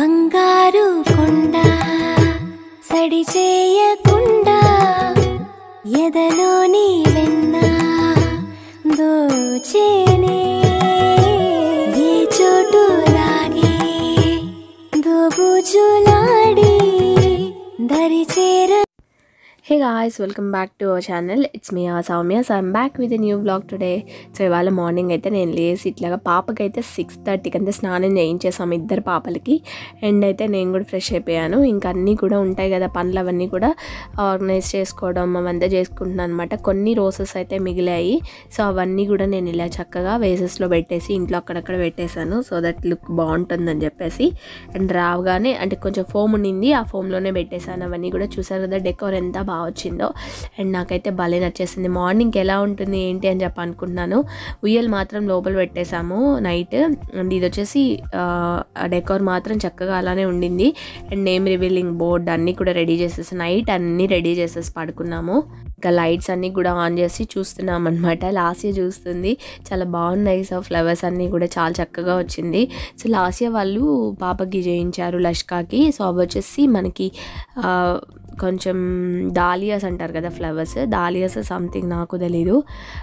బంగారు కొండ సడి చేయకుండా ఎదలోని వెన్న దోచేనే ఏ చోటు లాగే దోబుచులాడి దరి చేర. Hey guys, welcome back to our channel. It's me Soumya. So I'm back with a new vlog today. So ఇవాళ మార్నింగ్ అయితే నేను లేసి ఇట్లాగా పాపకి అయితే 6:30కి అంతే స్నానం చేయించేసాము ఇద్దరు పాపలకి. అండ్ అయితే నేను కూడా ఫ్రెష్ అయిపోయాను. ఇంకా అన్నీ కూడా ఉంటాయి కదా పనులు, అవన్నీ కూడా ఆర్గనైజ్ చేసుకోవడం అవంతా చేసుకుంటున్నాను అనమాట. కొన్ని రోసెస్ అయితే మిగిలాయి. సో అవన్నీ కూడా నేను ఇలా చక్కగా వేసెస్లో పెట్టేసి ఇంట్లో అక్కడక్కడ పెట్టేశాను. సో దట్ లుక్ బాగుంటుందని చెప్పేసి. అండ్ రావగానే అంటే కొంచెం ఫోమ్ ఉండింది, ఆ ఫోమ్లోనే పెట్టేశాను. అవన్నీ కూడా చూసారు కదా డెకోర్ ఎంత బాగా వచ్చిందో. అండ్ నాకైతే భలే నచ్చేసింది. మార్నింగ్ ఎలా ఉంటుంది ఏంటి అని చెప్పి అనుకుంటున్నాను. ఉయ్యలు మాత్రం లోపల పెట్టేశాము నైట్. అండ్ ఇది వచ్చేసి డెకోర్ మాత్రం చక్కగా అలానే ఉండింది. అండ్ నేమ్ రివీలింగ్ బోర్డ్ అన్నీ కూడా రెడీ చేసేసి నైట్ అన్నీ రెడీ చేసేసి పడుకున్నాము. ఇంకా లైట్స్ అన్నీ కూడా ఆన్ చేసి చూస్తున్నాం అనమాట. లాస్య చూస్తుంది, చాలా బాగున్నాయి. సో ఫ్లవర్స్ అన్నీ కూడా చాలా చక్కగా వచ్చింది. సో లాస్య వాళ్ళు పాపకి చేయించారు లష్కాకి. సో అవి వచ్చేసి మనకి కొంచెం డాలియాస్ అంటారు కదా ఫ్లవర్స్, డాలియాస్ సంథింగ్ నాకు తెలీదు,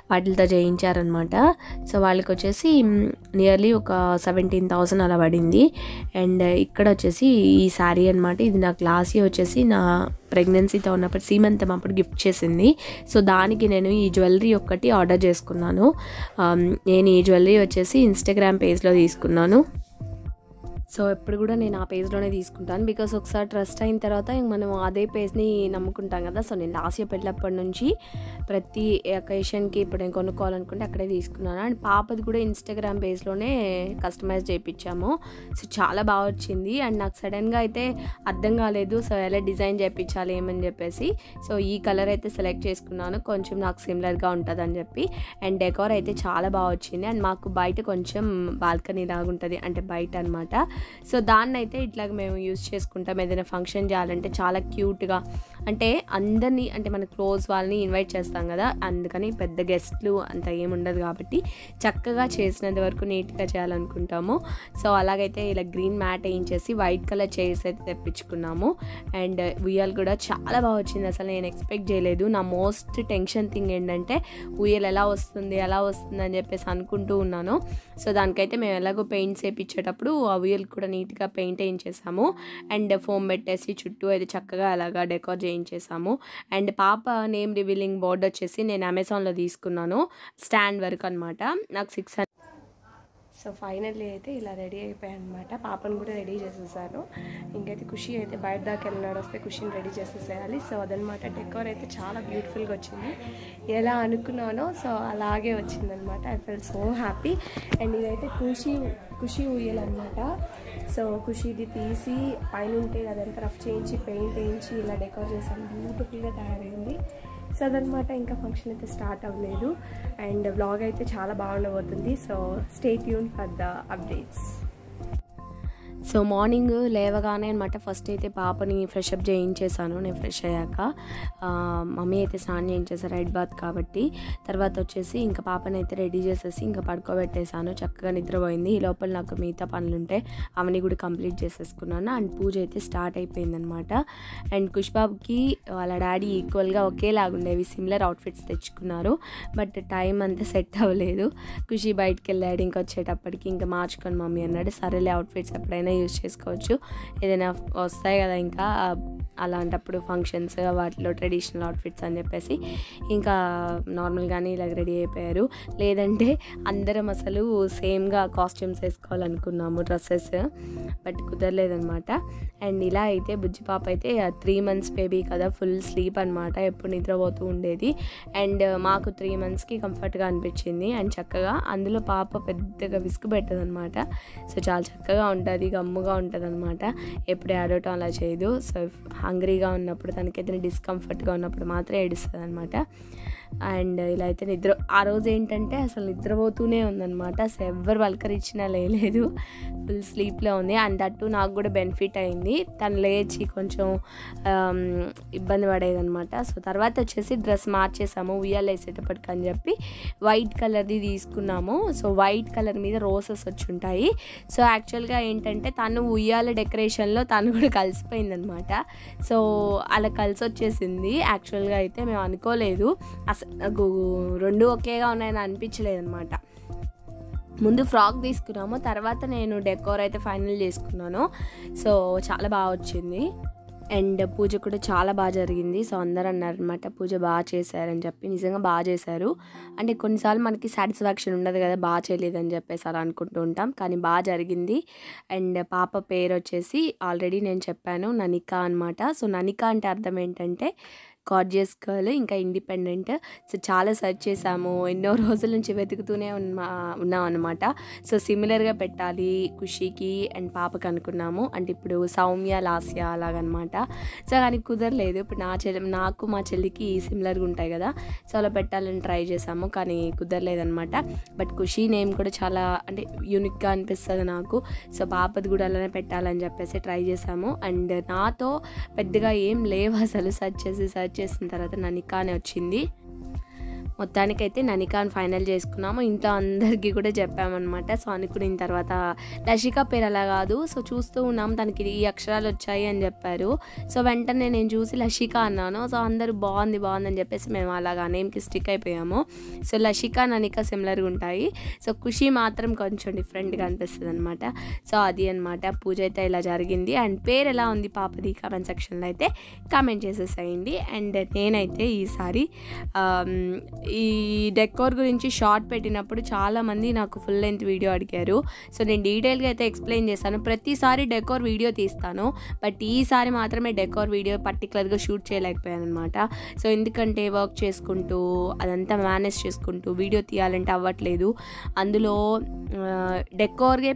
వాటితో చేయించారనమాట. సో వాళ్ళకి వచ్చేసి నియర్లీ ఒక 17,000 అలా పడింది. అండ్ ఇక్కడ వచ్చేసి ఈ శారీ అనమాట. ఇది నాకు లాస్య వచ్చేసి నా ప్రెగ్నెన్సీతో ఉన్నప్పుడు సీమంతం అప్పుడు గిఫ్ట్ చేసింది. సో దానికి నేను ఈ జ్యువెలరీ ఒక్కటి ఆర్డర్ చేసుకున్నాను. నేను ఈ జ్యువెలరీ వచ్చేసి ఇన్స్టాగ్రామ్ పేజ్లో తీసుకున్నాను. సో ఎప్పుడు కూడా నేను ఆ పేజ్లోనే తీసుకుంటాను, బికాస్ ఒకసారి ట్రస్ట్ అయిన తర్వాత మనం అదే పేజ్ని నమ్ముకుంటాం కదా. సో నేను లాస్ట్ ఇయర్ పెళ్ళప్పటి నుంచి ప్రతి అకేషన్కి ఇప్పుడు నేను కొనుక్కోవాలనుకుంటే అక్కడే తీసుకున్నాను. అండ్ పాపది కూడా ఇన్స్టాగ్రామ్ పేజ్లోనే కస్టమైజ్ చేయించాము. సో చాలా బాగా వచ్చింది. అండ్ నాకు సడన్గా అయితే అర్థం కాలేదు సో ఎలా డిజైన్ చేయించాలి ఏమని చెప్పేసి. సో ఈ కలర్ అయితే సెలెక్ట్ చేసుకున్నాను, కొంచెం నాకు సిమిలర్గా ఉంటుంది అని చెప్పి. అండ్ డెకోర్ అయితే చాలా బాగా వచ్చింది. అండ్ మాకు బయట కొంచెం బాల్కనీ లాగా ఉంటుంది, అంటే బయట అనమాట. సో దాన్ని అయితే ఇట్లాగ మేము యూజ్ చేసుకుంటాం. ఏదైనా ఫంక్షన్ చేయాలంటే చాలా క్యూట్గా, అంటే అందరినీ అంటే మన క్లోజ్ వాళ్ళని ఇన్వైట్ చేస్తాం కదా, అందుకని పెద్ద గెస్ట్లు అంత ఏముండదు కాబట్టి చక్కగా చేసినంత వరకు నీట్గా చేయాలనుకుంటాము. సో అలాగైతే ఇలా గ్రీన్ మ్యాట్ వేయించేసి వైట్ కలర్ చైర్స్ అయితే తెప్పించుకున్నాము. అండ్ ఉయ్యాలు కూడా చాలా బాగా వచ్చింది. అసలు నేను ఎక్స్పెక్ట్ చేయలేదు. నా మోస్ట్ టెన్షన్ థింగ్ ఏంటంటే ఉయ్యాలు ఎలా వస్తుంది అని చెప్పేసి అనుకుంటూ ఉన్నాను. సో దానికైతే మేము ఎలాగో పెయింట్స్ వేయించేటప్పుడు ఆ ఉయ్యలు కూడా నీట్గా పెయింట్ వేయించేసాము. అండ్ ఫోమ్ పెట్టేసి చుట్టూ అయితే చక్కగా అలాగా డెకోర్ చేయించేసాము. అండ్ పాప నేమ్ రివీలింగ్ బోర్డ్ వచ్చేసి నేను అమెజాన్లో తీసుకున్నాను, స్టాండ్ వరకు అనమాట. నాకు 600. సో ఫైనల్లీ అయితే ఇలా రెడీ అయిపోయాయి అనమాట. పాపను కూడా రెడీ చేసేసాను. ఇంకైతే ఖుషి అయితే బయట దాకా వెళ్ళినాడు, వస్తే ఖుషిని రెడీ చేసేసేయాలి. సో అదనమాట. డెకోర్ అయితే చాలా బ్యూటిఫుల్గా వచ్చింది, ఎలా అనుకున్నానో సో అలాగే వచ్చిందనమాట. I felt so happy. And ఇదైతే ఖుషి ఉయ్యాలన్నమాట. సో ఖుషిది తీసి పైన ఉంటే అదంతా రఫ్ చేయించి పెయింట్ వేయించి ఇలా డెకోర్ చేసాను, బ్యూటిఫుల్గా తయారైంది. సో అదనమాట. ఇంకా ఫంక్షన్ అయితే స్టార్ట్ అవ్వలేదు. అండ్ వ్లాగ్ అయితే చాలా బాగుండబోతుంది. So stay tune for the updates. So morning లేవగానే అనమాట ఫస్ట్ అయితే పాపని ఫ్రెష్ అప్ చేయించేసాను. నేను ఫ్రెష్ అయ్యాక మమ్మీ అయితే స్నానం చేయించేసారు రైడ్ బాత్ కాబట్టి. తర్వాత వచ్చేసి ఇంకా పాపని అయితే రెడీ చేసేసి ఇంకా పడుకోబెట్టేసాను. చక్కగా నిద్రపోయింది. ఈ లోపల నాకు మిగతా పనులు ఉంటే అవన్నీ కూడా కంప్లీట్ చేసేసుకున్నాను. అండ్ పూజ అయితే స్టార్ట్ అయిపోయిందనమాట. అండ్ కుష్బాబుకి వాళ్ళ డాడీ ఈక్వల్గా ఒకేలాగుండేవి సిమిలర్ అవుట్ఫిట్స్ తెచ్చుకున్నారు. బట్ టైం అంతా సెట్ అవ్వలేదు. ఖుషి బయటకు వెళ్ళాడు. ఇంకా వచ్చేటప్పటికి ఇంకా మార్చుకొని మమ్మీ అన్నాడు, సరేలే అవుట్ఫిట్స్ ఎప్పుడైనా యూజ్ చేసుకోవచ్చు, ఏదైనా వస్తాయి కదా ఇంకా అలాంటప్పుడు ఫంక్షన్స్ వాటిలో ట్రెడిషనల్ అవుట్ఫిట్స్ అని చెప్పేసి ఇంకా నార్మల్గానే ఇలా రెడీ అయిపోయారు. లేదంటే అందరం అసలు సేమ్గా కాస్ట్యూమ్స్ వేసుకోవాలనుకున్నాము, డ్రెస్సెస్, బట్ కుదరలేదనమాట. అండ్ ఇలా అయితే బుజ్జి పాప అయితే 3 months బేబీ కదా, ఫుల్ స్లీప్ అనమాట, ఎప్పుడు నిద్రపోతూ ఉండేది. అండ్ మాకు 3 monthsకి కంఫర్ట్గా అనిపించింది. అండ్ చక్కగా అందులో పాప పెద్దగా విసుగు పెట్టదు అనమాట. సో చాలా చక్కగా ఉంటుంది, గమ్ముగా ఉంటుంది అనమాట, ఎప్పుడు ఏడవటం అలా చేయదు. సో హంగ్రీగా ఉన్నప్పుడు తనకి ఏదైనా డిస్కంఫర్ట్గా ఉన్నప్పుడు మాత్రం ఏడుస్తుంది అనమాట. అండ్ ఇలా అయితే ఆ రోజు ఏంటంటే అసలు నిద్రపోతూనే ఉందన్నమాట. అసలు ఎవ్వరు పలకరించినా లేదు, ఫుల్ స్లీప్లో ఉంది. అండ్ దట్టు నాకు కూడా బెనిఫిట్ అయింది, తను లేచి కొంచెం ఇబ్బంది పడేదన్నమాట. సో తర్వాత వచ్చేసి డ్రెస్ మార్చేసాము ఉయ్యాలు వేసేటప్పటికి అని చెప్పి వైట్ కలర్ది తీసుకున్నాము. సో వైట్ కలర్ మీద రోసెస్ వచ్చి ఉంటాయి. సో యాక్చువల్గా ఏంటంటే తను ఉయ్యాల డెకరేషన్లో తను కూడా కలిసిపోయిందనమాట. సో అలా కలిసి వచ్చేసింది. యాక్చువల్గా అయితే మేము అనుకోలేదు, అసలు నాకు రెండు ఒకేగా ఉన్నాయని అనిపించలేదు అనమాట. ముందు ఫ్రాక్ తీసుకున్నాము, తర్వాత నేను డెకోర్ అయితే ఫైనల్ చేసుకున్నాను. సో చాలా బాగా వచ్చింది. అండ్ పూజ కూడా చాలా బాగా జరిగింది. సో అందరూ అన్నారనమాట పూజ బాగా చేశారని చెప్పి. నిజంగా బాగా చేశారు. అంటే కొన్నిసార్లు మనకి సాటిస్ఫాక్షన్ ఉండదు కదా, బాగా చేయలేదని చెప్పేసి అలా అనుకుంటూ ఉంటాం, కానీ బాగా జరిగింది. అండ్ పాప పేరు వచ్చేసి ఆల్రెడీ నేను చెప్పాను, ననికా అనమాట. సో ననికా అంటే అర్థం ఏంటంటే గార్జియస్ గర్ల్, ఇంకా ఇండిపెండెంట్. సో చాలా సెర్చ్ చేసాము, ఎన్నో రోజుల నుంచి వెతుకుతూనే ఉన్నాం అనమాట. సో సిమిలర్గా పెట్టాలి ఖుషీకి అండ్ పాపకి అనుకున్నాము. అంటే ఇప్పుడు సౌమ్య లాస్య అలాగనమాట. సో కానీ కుదరలేదు. ఇప్పుడు నాకు మా చెల్లికి సిమిలర్గా ఉంటాయి కదా, సో అలా పెట్టాలని ట్రై చేసాము, కానీ కుదరలేదనమాట. బట్ ఖుషీ నేమ్ కూడా చాలా అంటే యూనిక్గా అనిపిస్తుంది నాకు. సో పాపది కూడా అలానే పెట్టాలని చెప్పేసి ట్రై చేసాము. అండ్ నాతో పెద్దగా ఏం లేవు అసలు, సెర్చ్ చేసిన తర్వాత ననికానే వచ్చింది. మొత్తానికైతే ననికాని ఫైనల్ చేసుకున్నాము. ఇంట్లో అందరికీ కూడా చెప్పామన్నమాట. సో అనుకున్న తర్వాత లషిక పేరు అలా కాదు, సో చూస్తూ ఉన్నాము తనకి ఈ అక్షరాలు వచ్చాయి అని చెప్పారు. సో వెంటనే నేను చూసి లషిక అన్నాను. సో అందరూ బాగుంది అని చెప్పేసి మేము అలాగా నేమ్కి స్టిక్ అయిపోయాము. సో లషిక ననిక సిమిలర్గా ఉంటాయి. సో ఖుషి మాత్రం కొంచెం డిఫరెంట్గా అనిపిస్తుంది అనమాట. సో అది అనమాట పూజ అయితే ఇలా జరిగింది. అండ్ పేరు ఎలా ఉంది పాపది కామెంట్ సెక్షన్లో అయితే కామెంట్ చేసేసేయండి. అండ్ నేనైతే ఈసారి ఈ డెకోర్ గురించి షార్ట్ పెట్టినప్పుడు చాలామంది నాకు ఫుల్ లెంత్ వీడియో అడిగారు. సో నేను డీటెయిల్గా అయితే ఎక్స్ప్లెయిన్ చేస్తాను. ప్రతిసారి డెకోర్ వీడియో తీస్తాను, బట్ ఈసారి మాత్రమే డెకోర్ వీడియో పర్టికులర్గా షూట్ చేయలేకపోయాను అనమాట. సో ఎందుకంటే వర్క్ చేసుకుంటూ అదంతా మేనేజ్ చేసుకుంటూ వీడియో తీయాలంటే అవ్వట్లేదు. అందులో డెకోర్గే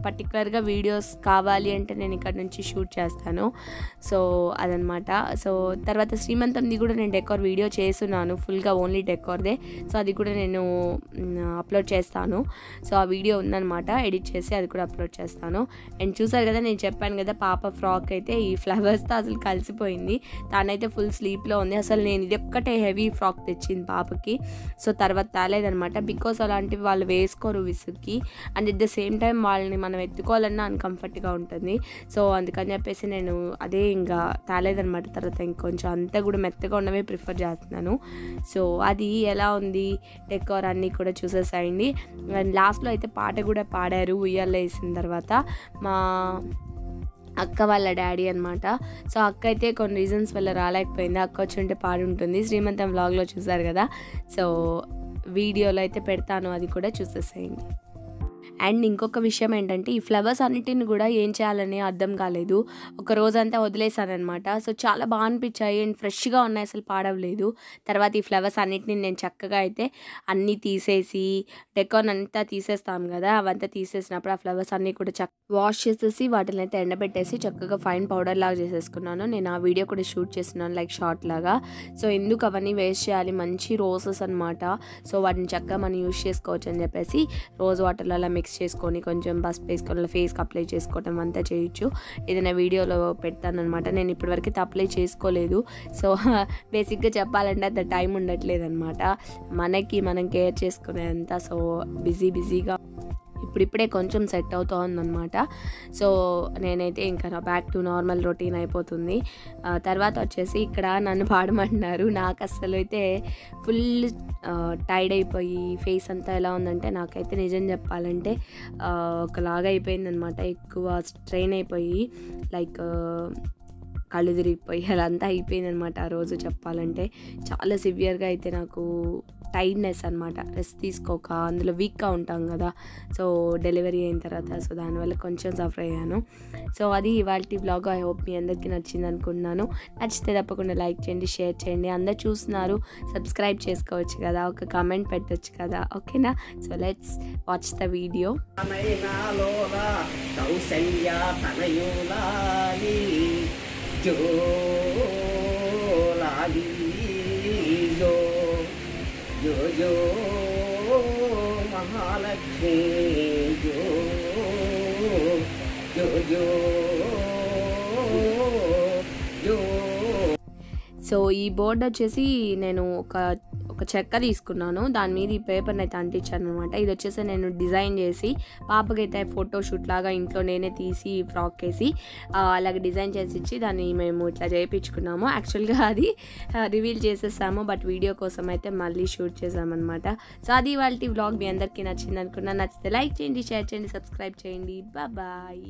పర్టికులర్గా వీడియోస్ కావాలి అంటే నేను ఇక్కడ నుంచి షూట్ చేస్తాను. సో అదనమాట. సో తర్వాత శ్రీమంతంది కూడా నేను డెకోర్ వీడియో చేస్తున్నాను, ఫుల్గా ఓన్లీ డెకోర్దే. సో అది కూడా నేను అప్లోడ్ చేస్తాను. సో ఆ వీడియో ఉందన్నమాట, ఎడిట్ చేసి అది కూడా అప్లోడ్ చేస్తాను. అండ్ చూసారు కదా, నేను చెప్పాను కదా పాప ఫ్రాక్ అయితే ఈ ఫ్లవర్స్తో అసలు కలిసిపోయింది. తనైతే ఫుల్ స్లీప్లో ఉంది. అసలు నేను ఇది ఒక్కటే హెవీ ఫ్రాక్ తెచ్చింది పాపకి. సో తర్వాత తేలేదనమాట, బికాస్ అలాంటివి వాళ్ళు వేసుకోరు విసుగ్కి. And at the same time వాళ్ళని మనం ఎత్తుకోవాలన్నా అన్కంఫర్ట్గా ఉంటుంది. సో అందుకని చెప్పేసి నేను అదే ఇంకా తేలేదనమాట. తర్వాత ఇంకొంచెం అంతా కూడా మెత్తగా ఉన్నవే ప్రిఫర్ చేస్తున్నాను. సో అది ఎలా ఉంది డెకోర్ అన్నీ కూడా చూసేసాయండి. అండ్ లాస్ట్లో అయితే పాట కూడా పాడారు ఉయ్యాల్లో వేసిన తర్వాత, మా అక్క వాళ్ళ డాడీ అనమాట. సో అక్క అయితే కొన్ని రీజన్స్ వల్ల రాలేకపోయింది. అక్క వచ్చి ఉంటే పాడి ఉంటుంది. శ్రీమంతం వ్లాగ్లో చూసారు కదా, సో వీడియోలో అయితే పెడతాను, అది కూడా చూసేసేయండి. అండ్ ఇంకొక విషయం ఏంటంటే ఈ ఫ్లవర్స్ అన్నిటిని కూడా ఏం చేయాలని అర్థం కాలేదు, ఒక రోజంతా వదిలేసాను అనమాట. సో చాలా బాగా అనిపించాయి అండ్ ఫ్రెష్గా ఉన్నాయి, అసలు పాడవలేదు. తర్వాత ఈ ఫ్లవర్స్ అన్నిటిని నేను చక్కగా అయితే అన్నీ తీసేసి డెకోర్ అంతా తీసేస్తాం కదా, అవంతా తీసేసినప్పుడు ఆ ఫ్లవర్స్ అన్నీ కూడా వాష్ చేసేసి వాటిని అయితే ఎండబెట్టేసి చక్కగా ఫైన్ పౌడర్ లాగా చేసేసుకున్నాను. నేను ఆ వీడియో కూడా షూట్ చేస్తున్నాను లైక్ షార్ట్ లాగా. సో ఎందుకు అవన్నీ వేస్ట్ చేయాలి, మంచి రోజెస్ అనమాట. సో వాటిని చక్కగా మనం యూజ్ చేసుకోవచ్చు అని చెప్పేసి రోజ్ వాటర్లో అలా మిక్స్ చేసుకొని కొంచెం పసుపు వేసుకొని ఫేస్కి అప్లై చేసుకోవటం అంతా చేయొచ్చు. ఏదైనా వీడియోలో పెడతాను అనమాట. నేను ఇప్పటివరకు అప్లై చేసుకోలేదు. సో బేసిక్గా చెప్పాలంటే అంత టైం ఉండట్లేదు అనమాట మనకి, మనం కేర్ చేసుకునేంత. సో బిజీగా ఇప్పుడిప్పుడే కొంచెం సెట్ అవుతూ ఉందన్నమాట. సో నేనైతే ఇంకా నా బ్యాక్ టు నార్మల్ రొటీన్ అయిపోతుంది. తర్వాత వచ్చేసి ఇక్కడ నన్ను పాడమంటున్నారు. నాకు అసలు అయితే ఫుల్ టైర్డ్ అయిపోయి ఫేస్ అంతా ఎలా ఉందంటే, నాకైతే నిజం చెప్పాలంటే ఒకలాగా అయిపోయిందనమాట. ఎక్కువ స్ట్రెయిన్ అయిపోయి లైక్ కళ్ళు తిరిగిపోయి అలా అంతా అయిపోయిందనమాట. ఆ రోజు చెప్పాలంటే చాలా సివియర్గా అయితే నాకు టైర్డ్నెస్ అనమాట, రెస్ట్ తీసుకోక, అందులో వీక్గా ఉంటాం కదా. సో డెలివరీ అయిన తర్వాత సో దానివల్ల కొంచెం సఫర్ అయ్యాను. సో అది ఇవాల్టి బ్లాగ్. ఐ హోప్ మీ అందరికీ నచ్చింది అనుకుంటున్నాను. నచ్చితే తప్పకుండా లైక్ చేయండి, షేర్ చేయండి. అందరు చూస్తున్నారు, సబ్స్క్రైబ్ చేసుకోవచ్చు కదా, ఒక కామెంట్ పెట్టవచ్చు కదా, ఓకేనా? So let's watch the video. Lakshmi जो जो जो जो సో ఈ బోర్డు వచ్చేసి నేను ఒక చెక్క తీసుకున్నాను, దాని మీద ఈ పేపర్ని అయితే అంటించాను అనమాట. ఇది వచ్చేసి నేను డిజైన్ చేసి పాపకైతే ఫోటోషూట్ లాగా ఇంట్లో నేనే తీసి ఫ్రాక్ వేసి అలాగే డిజైన్ చేసి ఇచ్చి దాన్ని మేము ఇట్లా చేయించుకున్నాము. యాక్చువల్గా అది రివీల్ చేసేసాము, బట్ వీడియో కోసం అయితే మళ్ళీ షూట్ చేసామన్నమాట. సో అది వాళ్ళ వ్లాగ్ మీ అందరికీ నచ్చింది అనుకున్నా. నచ్చితే లైక్ చేయండి, షేర్ చేయండి, సబ్స్క్రైబ్ చేయండి. బాయ్.